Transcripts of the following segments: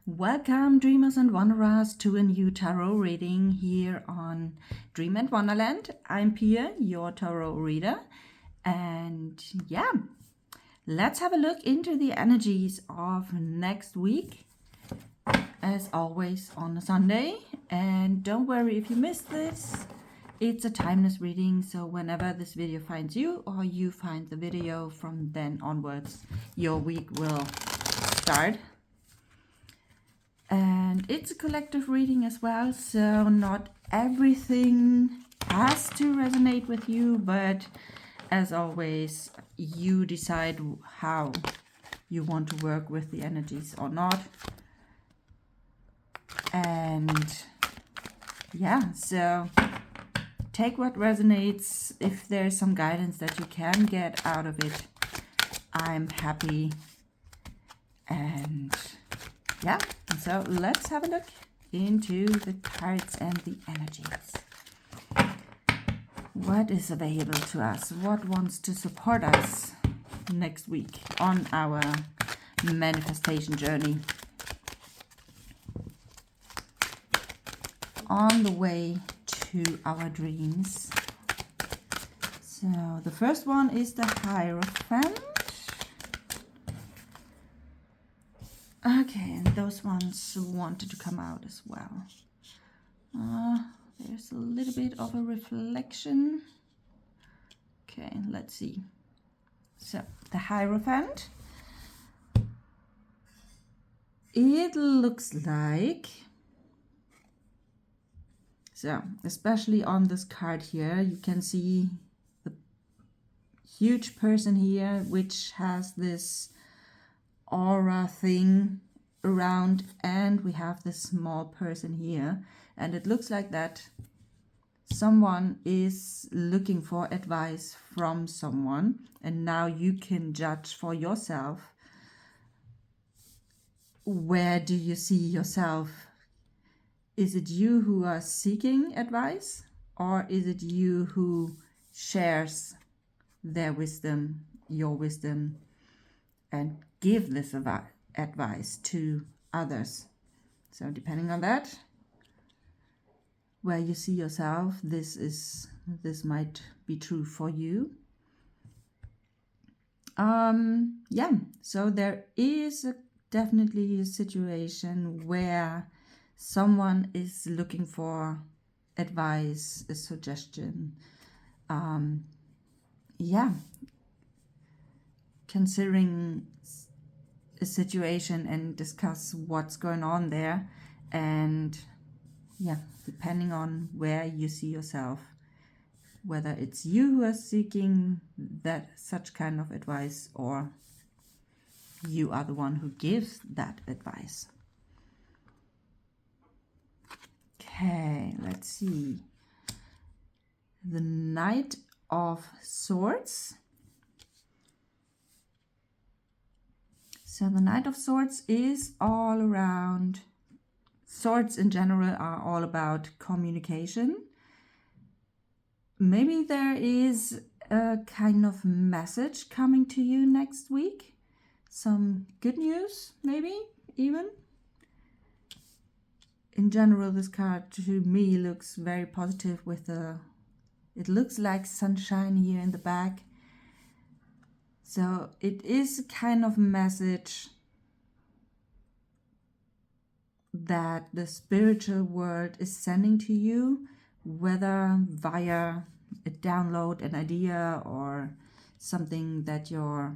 Welcome, dreamers and wanderers, to a new tarot reading here on Dream and Wanderland. I'm Pia, your tarot reader, and let's have a look into the energies of next week, as always on a Sunday. And don't worry if you missed this, it's a timeless reading, so whenever this video finds you or you find the video, from then onwards your week will start. And it's a collective reading as well, so not everything has to resonate with you, but as always, you decide how you want to work with the energies or not. And so take what resonates. If there's some guidance that you can get out of it, I'm happy. And so let's have a look into the cards and the energies. What is available to us? What wants to support us next week on our manifestation journey? On the way to our dreams. So the first one is the Hierophant. Okay, and those ones wanted to come out as well. There's a little bit of a reflection. Okay, let's see. So, the Hierophant. It looks like... So, especially on this card here, you can see the huge person here, which has this aura thing around, and we have this small person here, and it looks like that someone is looking for advice from someone, and now you can judge for yourself. Where do you see yourself? Is it you who are seeking advice, or is it you who shares their wisdom, your wisdom, and give this advice to others? So depending on that, where you see yourself, this might be true for you. So there is definitely a situation where someone is looking for advice, a suggestion. Considering a situation and discuss what's going on there, and depending on where you see yourself, whether it's you who are seeking such kind of advice, or you are the one who gives that advice. Okay, let's see. The Knight of Swords. So the Knight of Swords is all around. Swords in general are all about communication. Maybe there is a kind of message coming to you next week. Some good news, maybe even. In general, this card to me looks very positive it looks like sunshine here in the back. So it is a kind of message that the spiritual world is sending to you, whether via a download, an idea, or something that your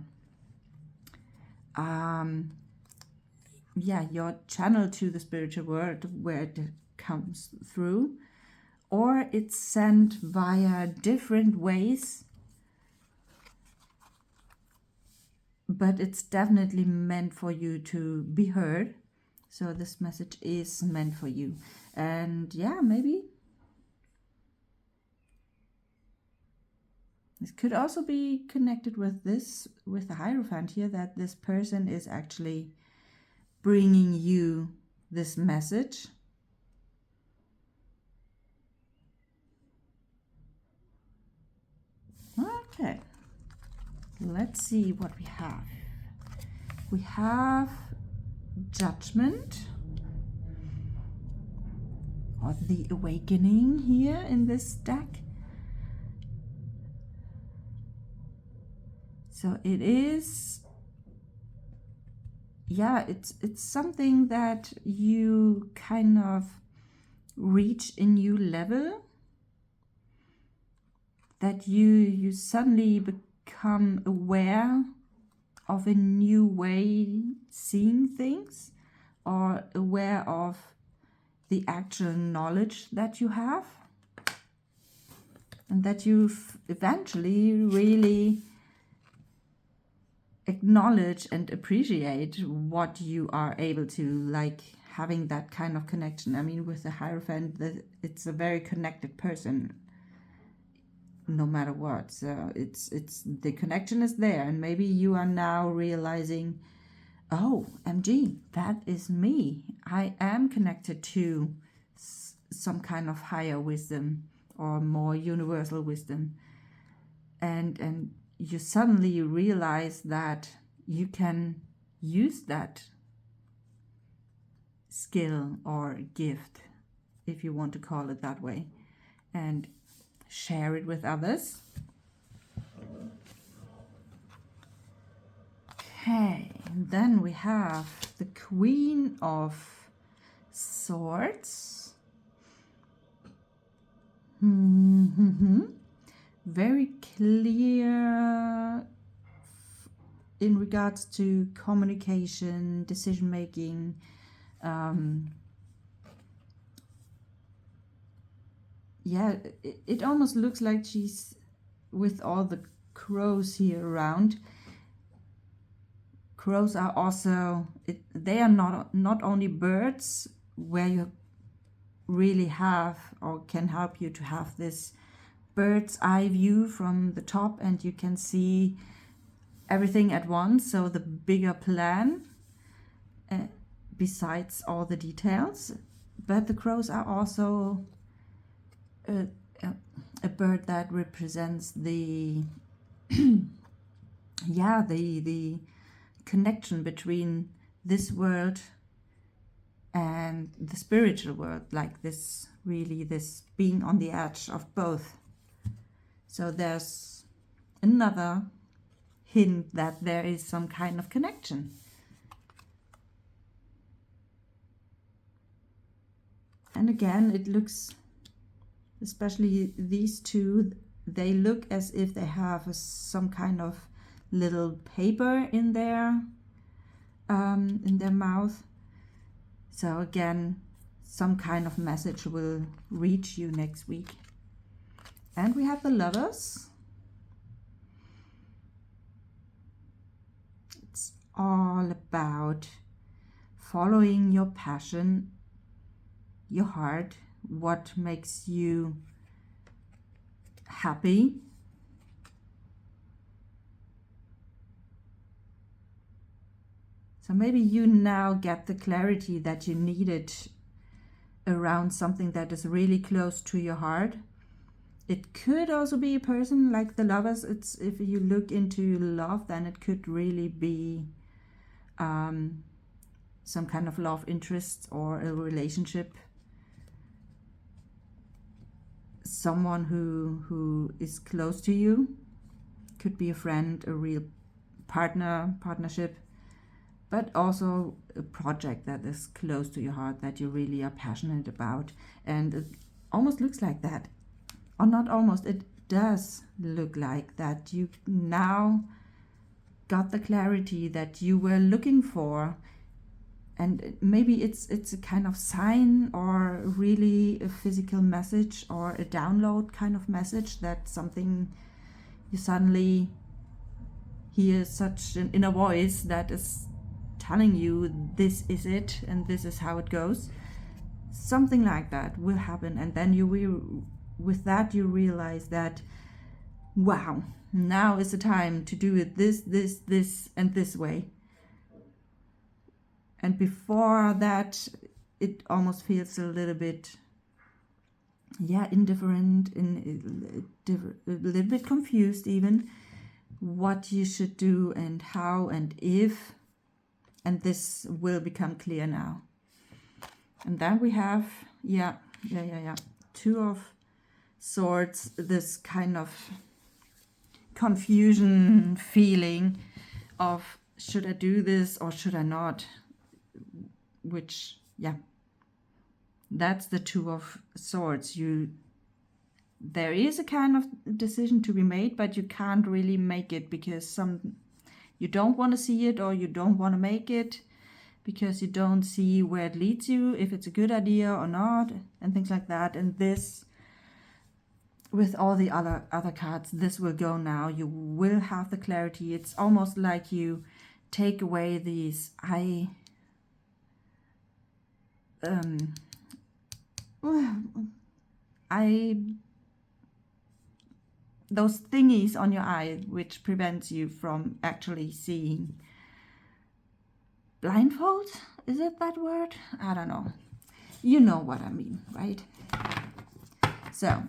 channel to the spiritual world, where it comes through, or it's sent via different ways. But it's definitely meant for you to be heard. So this message is meant for you. And maybe this could also be connected with the Hierophant here, that this person is actually bringing you this message. Okay. Let's see what we have. We have Judgment. or the awakening here in this deck. So it is, yeah, it's something that you kind of reach a new level, that you suddenly become aware of a new way seeing things, or aware of the actual knowledge that you have, and that you eventually really acknowledge and appreciate what you are able to, like having that kind of connection. I mean, with the Hierophant, it's a very connected person no matter what. So it's the connection is there, and maybe you are now realizing, oh, MG, that is me. I am connected to some kind of higher wisdom or more universal wisdom. And you suddenly realize that you can use that skill or gift, if you want to call it that way, and share it with others. Okay, and then we have the Queen of Swords. Very clear in regards to communication, decision making. Yeah, it almost looks like she's with all the crows here around. Crows are also, they are not only birds where you really have or can help you to have this bird's eye view from the top, and you can see everything at once, so the bigger plan besides all the details. But the crows are also a bird that represents the yeah, the connection between this world and the spiritual world, like this, really this being on the edge of both. So there's another hint that there is some kind of connection. And again, it looks, especially these two, they look as if they have some kind of little paper in their mouth. So again, some kind of message will reach you next week. And we have the Lovers. It's all about following your passion, your heart, what makes you happy. So maybe you now get the clarity that you needed around something that is really close to your heart. It could also be a person like the Lovers. It's, if you look into love, then it could really be some kind of love interest or a relationship. Someone who is close to you. Could be a friend, a real partnership, but also a project that is close to your heart, that you really are passionate about. And it almost looks like that. Or not almost, it does look like that you now got the clarity that you were looking for. And maybe it's a kind of sign, or really a physical message, or a download kind of message, that something you suddenly hear, such an inner voice that is telling you this is it and this is how it goes. Something like that will happen, and then you will, with that you realize that, wow, now is the time to do it this and this way. And before that, it almost feels a little bit, yeah, indifferent, a little bit confused even, what you should do and how and if. And this will become clear now. And then we have, yeah, Yeah. Two of Swords, this kind of confusion feeling of should I do this or should I not? Which, yeah, that's the Two of Swords. There is a kind of decision to be made, but you can't really make it because you don't want to see it, or you don't want to make it because you don't see where it leads you, if it's a good idea or not, and things like that. And this, with all the other cards, this will go now. You will have the clarity. It's almost like you take away these those thingies on your eye which prevents you from actually seeing. Blindfold? Is it that word? I don't know. You know what I mean, right? So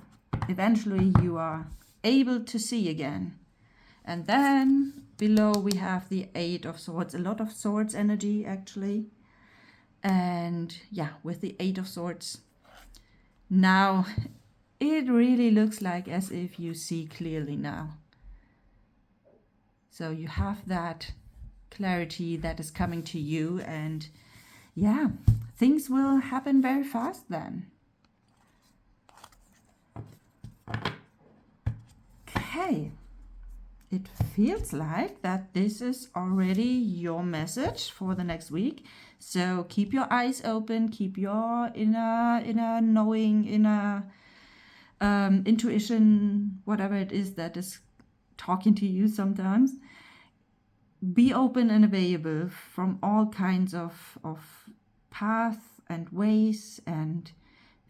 eventually you are able to see again. And then below we have the Eight of Swords, a lot of Swords energy actually. And yeah, with the Eight of Swords, now it really looks like as if you see clearly now. So you have that clarity that is coming to you, and yeah, things will happen very fast then. Okay, it feels like that this is already your message for the next week. So keep your eyes open, keep your inner knowing, inner intuition, whatever it is that is talking to you sometimes. Be open and available from all kinds of paths and ways and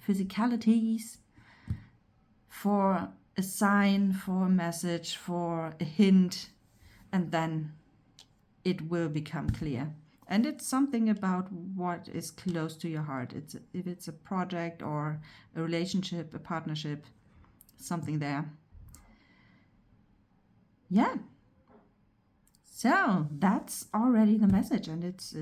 physicalities for a sign, for a message, for a hint, and then it will become clear. And it's something about what is close to your heart. If it's a project or a relationship, a partnership, something there. Yeah. So that's already the message, and it's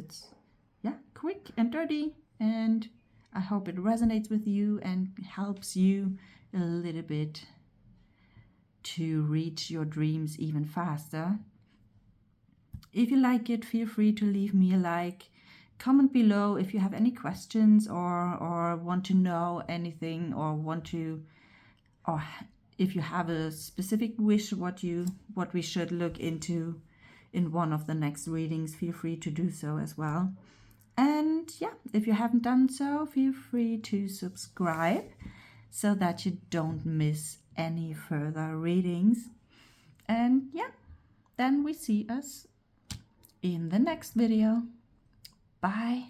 yeah, quick and dirty, and I hope it resonates with you and helps you a little bit to reach your dreams even faster. If you like it, feel free to leave me a like. Comment below if you have any questions or want to know anything, or if you have a specific wish what we should look into in one of the next readings, feel free to do so as well. And yeah, if you haven't done so, feel free to subscribe so that you don't miss any further readings. And yeah, then we see us in the next video. Bye.